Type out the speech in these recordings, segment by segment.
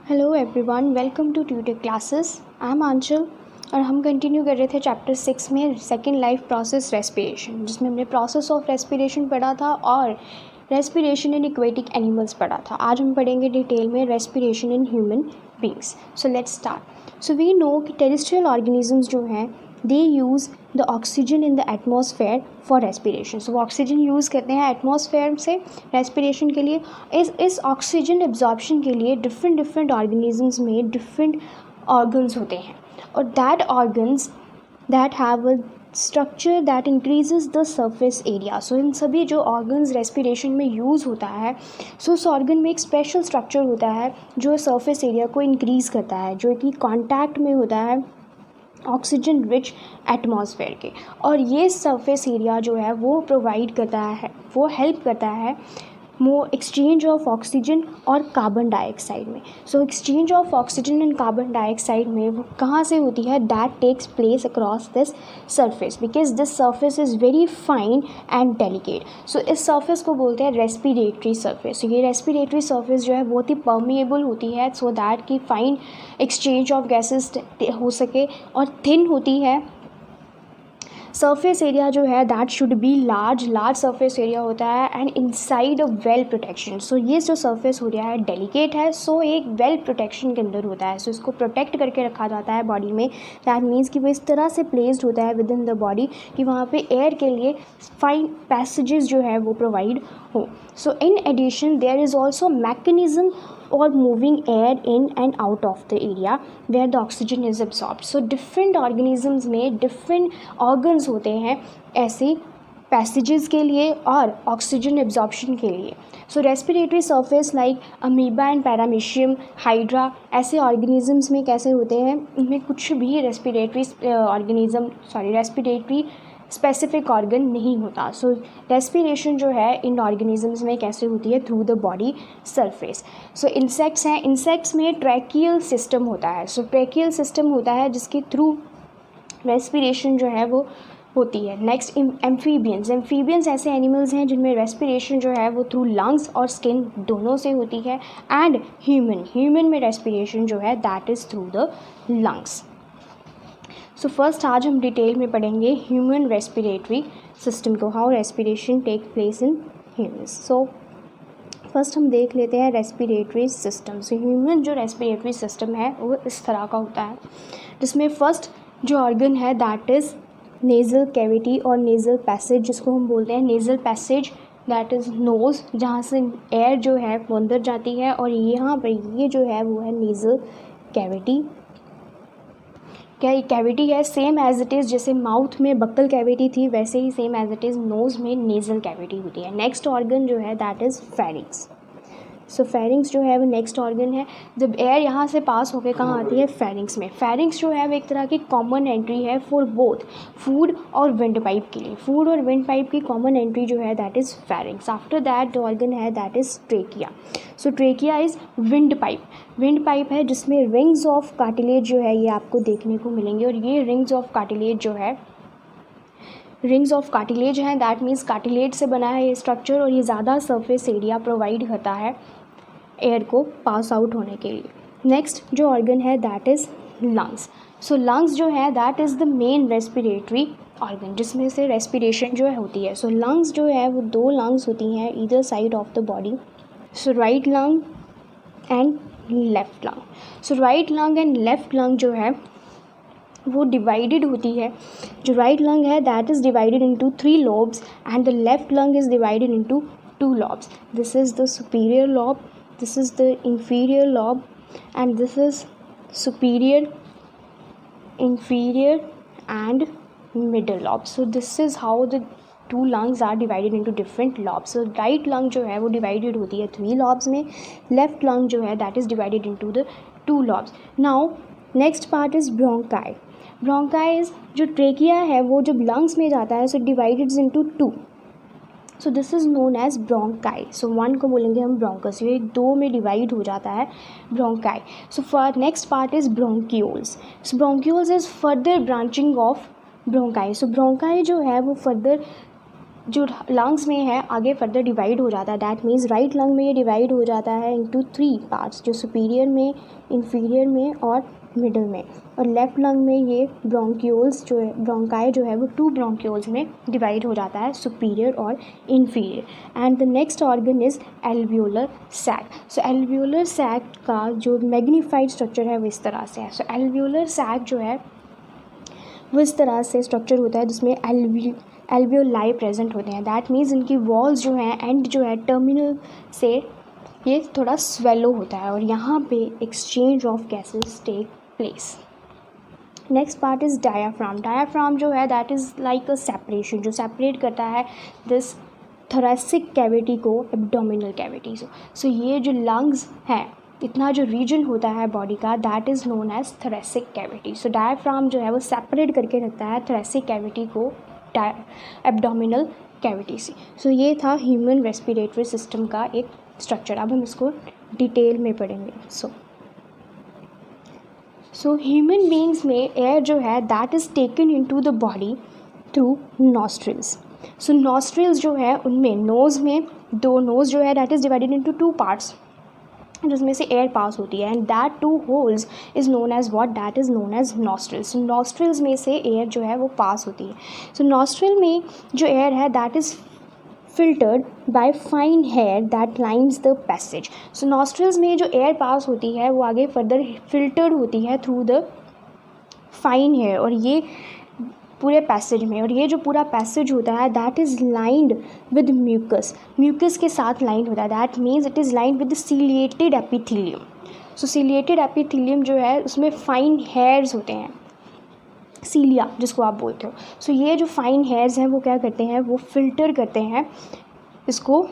Hello everyone, welcome to tutor classes. I am Anchal और हम continue कर रहे थे चैप्टर 6 में सेकंड लाइफ प्रोसेस रेस्पिरेशन, जिसमें हमने प्रोसेस ऑफ रेस्पिरेशन पढ़ा था और रेस्पिरेशन इन एक्वेटिक एनिमल्स पढ़ा था। आज हम पढ़ेंगे डिटेल में respiration in human beings. So let's start. So we know कि टेरेस्ट्रियल ऑर्गेनिजम्स जो हैं they use the oxygen in the atmosphere for respiration. So वो ऑक्सीजन यूज़ करते हैं एटमॉस्फेयर से रेस्पिरेशन के लिए। इस ऑक्सीजन एब्जॉर्प्शन के लिए डिफरेंट ऑर्गेनिजम्स में डिफरेंट ऑर्गन्स होते हैं और that organs that have a structure that increases the surface area. So इन सभी जो ऑर्गन्स रेस्पिरेशन में यूज़ होता है, सो उस ऑर्गन में एक स्पेशल स्ट्रक्चर होता है जो सरफेस एरिया को इंक्रीज़ करता है, जो कि कॉन्टैक्ट में होता है ऑक्सीजन रिच एटमॉस्फेयर के। और ये सरफेस एरिया जो है वो प्रोवाइड करता है, वो हेल्प करता है मोर एक्सचेंज ऑफ ऑक्सीजन और कार्बन डाइऑक्साइड में। So exchange of oxygen and carbon dioxide में वो कहाँ से होती है? That takes place across this surface because this surface is very fine and delicate. So इस सरफेस को बोलते हैं रेस्पिरेटरी सरफेस। ये रेस्पिरेटरी सरफेस जो है बहुत ही परमिएबल होती है सो दैट कि फाइन एक्सचेंज ऑफ गैसेस हो सके, और थिन होती है। सरफेस एरिया जो है that should be large surface area होता है and inside a well protection. So ये जो सरफेस हो रहा है डेलिकेट है, सो एक वेल प्रोटेक्शन के अंदर होता है। सो इसको प्रोटेक्ट करके रखा जाता है बॉडी में। दैट मीन्स कि वो इस तरह से प्लेस्ड होता है विद इन द बॉडी कि वहाँ पे एयर के लिए फाइन पैसेजेस जो है वो प्रोवाइड हो। So in addition there is also mechanism or moving air in and out of the area where the oxygen is absorbed. So different organisms में different organs होते हैं ऐसे पैसेजेस के लिए और ऑक्सीजन एब्जॉर्प्शन के लिए। So respiratory surface like amoeba and paramecium, hydra, ऐसे ऑर्गेनिजम्स में कैसे होते हैं? इनमें कुछ भी रेस्पिरेटरी स्पेसिफिक ऑर्गन नहीं होता। सो रेस्पिरेशन जो है इन ऑर्गेनिजम्स में कैसे होती है? Through the body surface. So insects हैं, इंसेक्ट्स में ट्रैकियल सिस्टम होता है। सो ट्रैकियल सिस्टम होता है जिसके थ्रू रेस्पिरेशन जो है वो होती है। नेक्स्ट एम्फीबियंस ऐसे एनिमल्स हैं जिनमें रेस्पिरेशन जो है वो थ्रू लंग्स और स्किन दोनों से होती है। एंड ह्यूमन में रेस्पिरेशन जो है that is through the lungs. So first आज हम डिटेल में पढ़ेंगे ह्यूमन रेस्पिरेटरी सिस्टम को, how respiration take place in humans. So first हम देख लेते हैं रेस्पिरेटरी सिस्टम। सो ह्यूमन जो रेस्पिरेटरी सिस्टम है वो इस तरह का होता है, जिसमें फर्स्ट जो ऑर्गन है दैट इज़ नेज़ल कैविटी और नेज़ल पैसेज, जिसको हम बोलते हैं nasal passage that is nose, जहाँ से एयर जो है वो अंदर जाती है। और यहाँ पर ये जो है वो है नेज़ल कैविटी। क्या ये कैविटी है सेम एज इट इज़, जैसे माउथ में बक्कल कैविटी थी वैसे ही same as it is nose में नेज़ल कैविटी होती है। नेक्स्ट ऑर्गन जो है that is pharynx. So pharynx जो है वो नेक्स्ट ऑर्गन है। जब एयर यहाँ से पास होकर कहाँ आती है? फेरिंग्स में। फेरिंग्स जो है वो एक तरह की कॉमन एंट्री है फॉर बोथ फूड और विंड पाइप के लिए। फूड और विंड पाइप की कॉमन एंट्री जो है that is pharynx. After that जो ऑर्गन है that is trachea. So trachea is wind pipe है जिसमें रिंग्स ऑफ कार्टिलेज जो है ये आपको देखने को मिलेंगे। और ये रिंग्स ऑफ कार्टिलेज हैं, दैट मीन्स कार्टिलेज से बना है ये स्ट्रक्चर, और ये ज़्यादा सरफेस एरिया प्रोवाइड करता है एयर को पास आउट होने के लिए। नेक्स्ट जो ऑर्गन है that is lungs. So lungs जो है that is the main respiratory organ, जिसमें से रेस्पिरेशन जो है होती है। सो लंग्स जो है वो दो लंग्स होती हैं either side of the body. So right lung and left lung. So right lung and left lung जो है वो डिवाइडेड होती है। जो राइट लंग है that is divided into 3 lobes and the left lung is divided into 2 lobes. This is the superior lobe, this is the inferior lobe, and this is superior, inferior and middle lobe. So this is how the two lungs are divided into different lobes. So right lung जो है वो divided होती है 3 lobes में, left lung जो है that is divided into the 2 lobes. Now next part is bronchi. Bronchi is जो trachea है वो जब lungs में जाता है so divided into 2. So this is known as bronchi. So one को बोलेंगे हम ब्रोंकस, ये 2 में डिवाइड हो जाता है bronchi. So for next part is bronchioles. So bronchioles is further branching of bronchi. So bronchi जो है वो फर्दर जो लंग्स में है आगे फर्दर डिवाइड हो जाता है। दैट मीन्स राइट लंग में ये डिवाइड हो जाता है इनटू 3 पार्ट्स, जो सुपीरियर में, इंफीरियर में और मिडल में। और लेफ्ट लंग में ये ब्रोंक्यूल्स जो है, ब्रोंकाई जो है वो 2 ब्रोंक्यूल्स में डिवाइड हो जाता है, सुपीरियर और inferior. And the next organ is alveolar sac. So alveolar sac का जो मैग्नीफाइड स्ट्रक्चर है वो इस तरह से है। सो एल्वियोलर सैक जो है वो इस तरह से स्ट्रक्चर होता है जिसमें एल्वियोलाई प्रेजेंट होते हैं। दैट मीन्स इनकी वॉल्स जो हैं, एंड जो है टर्मिनल से ये थोड़ा स्वेलो होता है और यहाँ पे exchange of gases take place. Next part is diaphragm. Diaphragm जो है that is like a separation, जो सेपरेट करता है दिस थोरेसिक कैविटी को एब्डोमिनल कैविटी से। सो ये जो लंग्स हैं, इतना जो रीजन होता है बॉडी का, that is known as thoracic cavity. So diaphragm जो है वो सेपरेट करके रखता है थोरेसिक कैविटी को एब्डोमिनल कैविटी से। सो ये था ह्यूमन रेस्पिरेटरी सिस्टम का एक स्ट्रक्चर। अब हम इसको डिटेल में पढ़ेंगे। सो ह्यूमन बींग्स में एयर जो है that is taken into the body through nostrils. So nostrils जो है उनमें नोज़ में दो, नोज़ जो है that is divided into 2 parts, जिसमें से एयर पास होती है, and that 2 holes is known as what, that is known as nostrils. So nostrils में से एयर जो है वो पास होती है। सो नॉस्ट्रिल में जो एयर है that is filtered by fine hair that lines the passage. So nostrils में जो एयर पास होती है वो आगे फर्दर फिल्टर्ड होती है थ्रू द फाइन हेयर और ये पूरे पैसेज में, और ये जो पूरा पैसेज होता है that is lined with mucus, mucus के साथ लाइंड होता है। That means it is lined with ciliated epithelium. So ciliated epithelium जो है उसमें फाइन हेयर्स होते हैं, सीलिया जिसको आप बोलते हो। सो ये जो फाइन हेयर्स हैं वो क्या करते हैं, वो फिल्टर करते हैं इसको,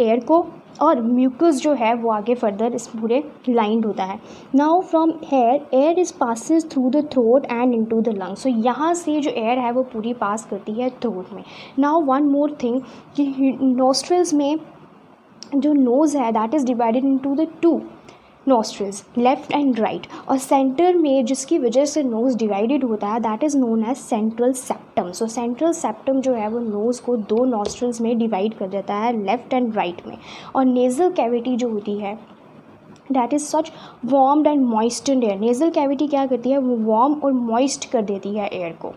एयर को, और म्यूकस जो है वो आगे फर्दर इस पूरे लाइंड होता है। Now from here air is passes through the throat and into the lungs. So यहाँ से जो एयर है वो पूरी पास करती है थ्रोट में। नाउ वन मोर थिंग कि नोस्ट्रल्स में जो नोज़ है that is divided into the 2 nostrils, left and right, और सेंटर में जिसकी वजह से नोज़ डिवाइडेड होता है that is known as central septum. So central septum जो है वो नोज़ को 2 नोस्ट्रल्स में डिवाइड कर देता है, लेफ्ट एंड राइट में। और नेज़ल कैविटी जो होती है that is such warmed and moistened air. Nasal cavity क्या करती है, वो वार्म और मॉइस्ट कर देती है एयर को।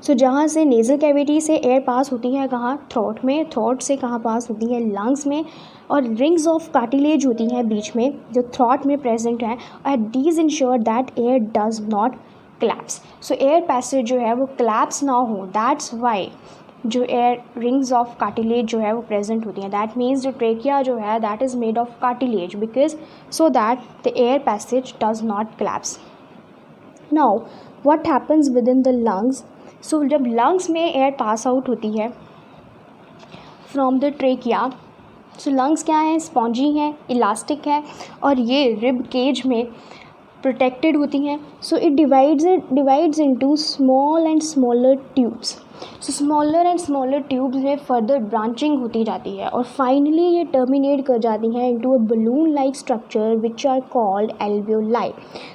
सो जहाँ से नेज़ल कैविटी से एयर पास होती है कहाँ, थ्रोट में, थ्रोट से कहाँ पास होती है, लंग्स में, और रिंग्स ऑफ कार्टिलेज होती हैं बीच में जो थ्रोट में प्रेजेंट है, और these ensure that air does not collapse. So air passage जो है वो क्लैप्स ना हो, दैट्स वाई जो एयर रिंग्स ऑफ कार्टिलेज जो है वो प्रेजेंट होती हैं। दैट मीन्स जो ट्रेकिया जो है that is made of cartilage because so that the air passage does not collapse. Now what happens within the lungs. So जब लंग्स में एयर पास आउट होती है from the trachea, so lungs क्या है, spongy हैं, elastic है, और ये रिब केज में प्रोटेक्टेड होती हैं। So it divides into small and smaller tubes. So smaller and smaller tubes में फर्दर ब्रांचिंग होती जाती है और फाइनली ये टर्मिनेट कर जाती हैं into a balloon like structure which are called alveoli.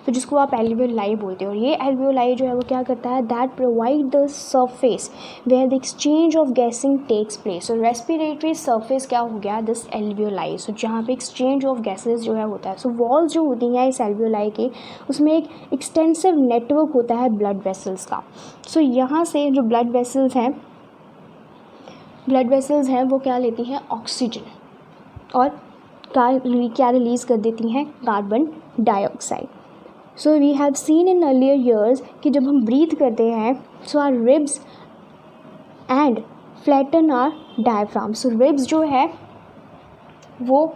तो जिसको आप एल्वियोलाई बोलते हो। ये एल्वियोलाई जो है वो क्या करता है, that provide the surface where the exchange of gases takes place. So respiratory surface क्या हो गया, दिस एल्वियोलाई। सो जहाँ पे एक्सचेंज ऑफ गैसेज जो है होता है। सो वॉल्स जो होती हैं इस एल्वियोलाई के, उसमें एक एक्सटेंसिव नेटवर्क होता है ब्लड वेसल्स का। सो यहाँ से जो ब्लड वेसल्स हैं वो क्या लेती हैं, ऑक्सीजन, और क्या रिलीज़ कर देती हैं, carbon dioxide. So we have seen in earlier years कि जब हम ब्रीथ करते हैं so our ribs and flatten our diaphragm. So ribs जो है वो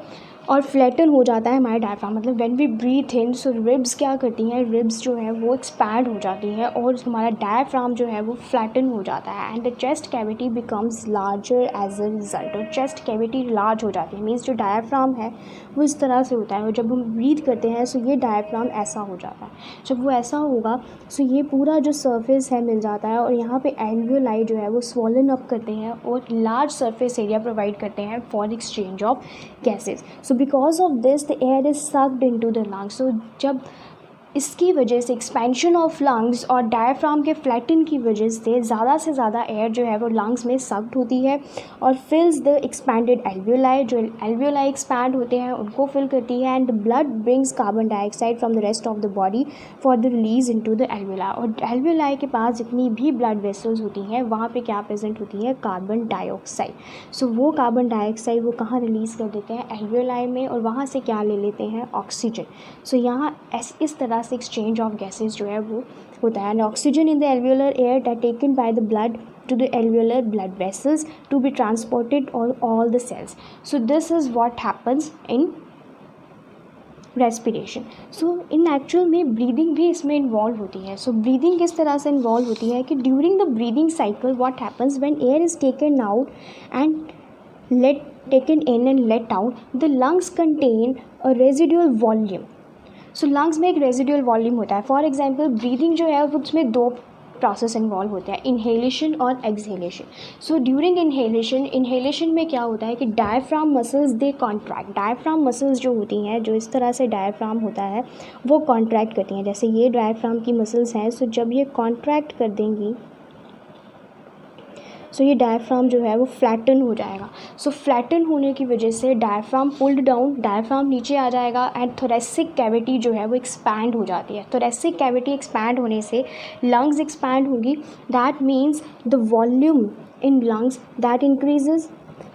और फ्लैटन हो जाता है हमारा डायफ्राम, मतलब when we breathe in so ribs क्या करती हैं, रिब्स जो है वो एक्सपैंड हो जाती है और हमारा डायफ्राम जो है वो फ्लैटन हो जाता है and the chest cavity becomes larger as a result. और चेस्ट कैविटी लार्ज हो जाती है, मीन्स जो डायफ्राम है वो इस तरह से होता है और जब हम ब्रीथ करते हैं सो ये डायफ्राम ऐसा हो जाता है। जब वो ऐसा होगा सो ये पूरा जो सरफेस है मिल जाता है और यहाँ पे एल्वियोलाई जो है वो स्वॉलन अप करते हैं और लार्ज सरफेस एरिया प्रोवाइड करते हैं for exchange of gases. So because of this the air is sucked into the lungs. So जब इसकी वजह से एक्सपेंशन ऑफ लंग्स और डायफ्राम के फ्लैटन की वजह से ज़्यादा एयर जो है वो लंग्स में सक्ड होती है और फिल्स द एक्सपैंडेड एल्वियोलाई, जो एल्वियोलाई एक्सपैंड होते हैं उनको फिल करती है। And blood brings carbon dioxide from the rest of the body for the release into the alveoli. और एल्वियोलाई के पास जितनी भी ब्लड वेसल्स होती हैं वहाँ पे क्या प्रेजेंट होती है, कार्बन डाइऑक्साइड। सो वो कार्बन डाइऑक्साइड वो कहाँ रिलीज़ कर देते हैं, एल्वियोलाई में, और वहाँ से क्या ले लेते हैं, ऑक्सीजन। सो यहाँ इस तरह से एक्सचेंज ऑफ गैसेज जो है वो होता है। And oxygen in the alveolar air that taken by the blood to the alveolar blood vessels to be transported on all the cells. So this is what happens in respiration. So in actual में breathing भी इसमें involve होती है. So breathing किस तरह से involve होती है कि during the breathing cycle what happens when air is taken out and taken in and let out, the lungs contain a residual volume. So lungs में एक residual volume होता है. For example breathing जो है उसमें दो प्रोसेस इन्वॉल्व होते हैं, इन्हेलेशन और एक्सहेलेशन. सो ड्यूरिंग इन्हेलेशन में क्या होता है कि डायफ्राम मसल्स दे कॉन्ट्रैक्ट. डायफ्राम मसल्स जो होती हैं, जो इस तरह से डायफ्राम होता है वो कॉन्ट्रैक्ट करती हैं. जैसे ये डायफ्राम की मसल्स हैं, सो जब ये कॉन्ट्रैक्ट कर देंगी सो ये डायफ्राम जो है वो फ्लैटन हो जाएगा. सो फ्लैटन होने की वजह से डायफ्राम पुल्ड डाउन, डायफ्राम नीचे आ जाएगा एंड थोरेसिक कैविटी जो है वो एक्सपैंड हो जाती है. थोरेसिक कैविटी एक्सपैंड होने से लंग्स एक्सपैंड होगी. That means the volume in lungs that increases.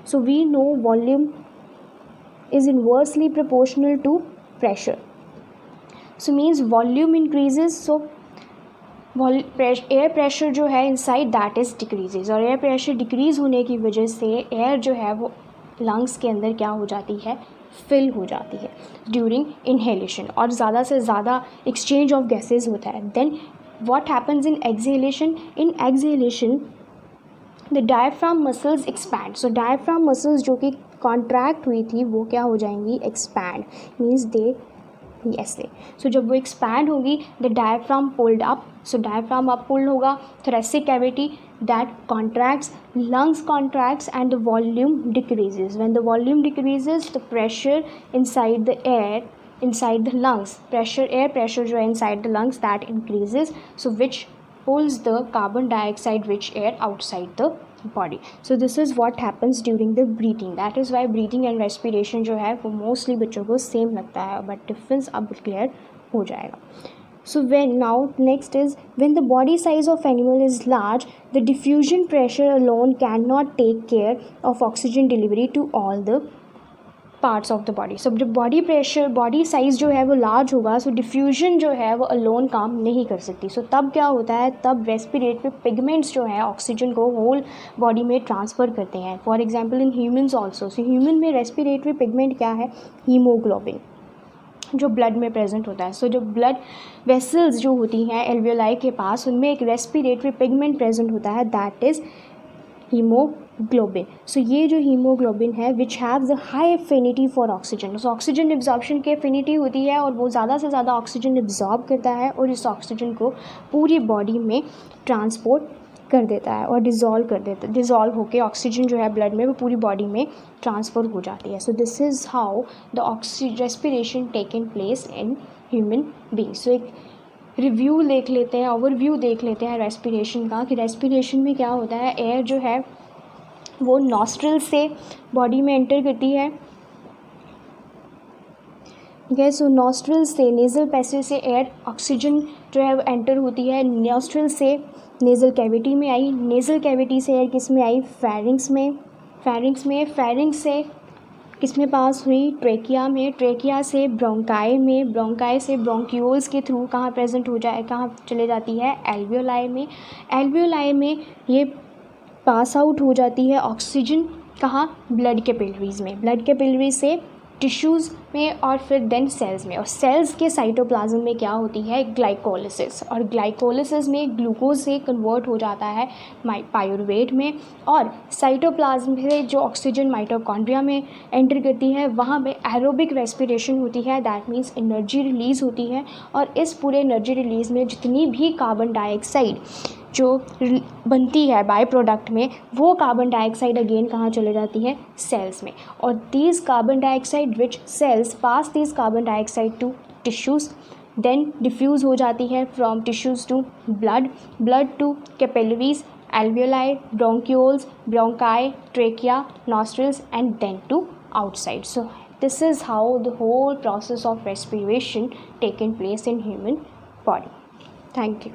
So we know volume is inversely proportional to pressure. So means volume increases. So air pressure जो है इनसाइड दैट इज़ डिक्रीजेज. और air pressure decrease होने की वजह से air जो है वो लंग्स के अंदर क्या हो जाती है, फिल हो जाती है ड्यूरिंग इन्हेलेशन, और ज़्यादा से ज़्यादा एक्सचेंज ऑफ गैसेज होता है. Then what happens in exhalation. In exhalation the diaphragm muscles expand. So diaphragm muscles जो कि कॉन्ट्रैक्ट हुई थी वो क्या हो जाएंगी, एक्सपैंड. मीन्स दे ऐसे. सो जब वो एक्सपैंड होगी the diaphragm pulled up. So diaphragm up pulled होगा. Thoracic cavity that contracts, lungs contracts and the volume decreases. When the volume decreases the pressure inside the air, inside the lungs, air pressure जो है inside the lungs that increases, so which pulls the carbon dioxide rich air outside the body. So this is what happens during the breathing. That is why breathing and respiration जो है वो mostly बच्चों को same लगता है, but difference अब clear हो जाएगा. So now next is when the body size of animal is large, the diffusion pressure alone cannot take care of oxygen delivery to all the parts of the body. So जब body size जो है वो large होगा, सो diffusion जो है वो alone काम नहीं कर सकती. सो तब क्या होता है, तब रेस्पिरेटरी पिगमेंट्स जो हैं ऑक्सीजन को होल बॉडी में ट्रांसफ़र करते हैं. For example in humans also. So human में रेस्पिरेटरी पिगमेंट क्या है, हीमोग्लोबिन, जो ब्लड में प्रेजेंट होता है. सो जो ब्लड वेसल्स जो होती हैं एल्वियोलाई के पास, उनमें एक रेस्पिरेटरी पिगमेंट प्रेजेंट होता है, दैट इज़ हीमोग्लोबिन. सो ये जो हीमोग्लोबिन है which have the high affinity for oxygen. So oxygen absorption की एफिनिटी होती है और वो ज़्यादा से ज़्यादा ऑक्सीजन एब्जॉर्ब करता है और इस ऑक्सीजन को पूरी बॉडी में ट्रांसपोर्ट कर देता है और डिज़ोल्व होकर ऑक्सीजन जो है ब्लड में वो पूरी बॉडी में ट्रांसफ़र हो जाती है. So this is how the respiration taken place in human being. So एक रिव्यू देख लेते हैं, ओवरव्यू देख लेते हैं रेस्पिरेशन का, कि रेस्पिरेशन में क्या होता है. एयर जो है वो नॉस्ट्रिल से बॉडी में एंटर करती है. ठीक है. सो नॉस्ट्रिल से, नेज़ल पैसेज से एयर ऑक्सीजन जो है वो एंटर होती है. नॉस्ट्रिल से नेज़ल कैविटी में आई, नेज़ल कैविटी से एयर किस में आई, फेरिंग्स में फेरिंग्स से किस में पास हुई, ट्रेकिया में, ट्रेकिया से ब्रोंकाई में, ब्रोंकाई से ब्रोंक्यूल्स के थ्रू कहाँ प्रेजेंट हो जाए, कहाँ चले जाती है, एल्वियोलाई में. एल्वियोलाई में ये पास आउट हो जाती है ऑक्सीजन कहाँ, ब्लड कैपिलरीज में, ब्लड कैपिलरी से टिश्यूज़ में और फिर देन सेल्स में. और सेल्स के साइटोप्लाज्म में क्या होती है, ग्लाइकोलिसिस, और ग्लाइकोलिसिस में ग्लूकोज से कन्वर्ट हो जाता है पायरुवेट में. और साइटोप्लाज्म से जो ऑक्सीजन माइटोकॉन्ड्रिया में एंटर करती है वहाँ पे एरोबिक रेस्पिरेशन होती है. दैट मीन्स एनर्जी रिलीज़ होती है. और इस पूरे एनर्जी रिलीज़ में जितनी भी कार्बन डाइऑक्साइड जो बनती है बाय प्रोडक्ट में, वो कार्बन डाइऑक्साइड अगेन कहाँ चले जाती है, सेल्स में. और these carbon dioxide rich cells pass these carbon dioxide to tissues then diffuse हो जाती है from tissues to blood, blood to capillaries, alveoli, bronchioles, bronchi, trachea, nostrils, and then to outside. So this is how the whole process of respiration taken place in human body. Thank you.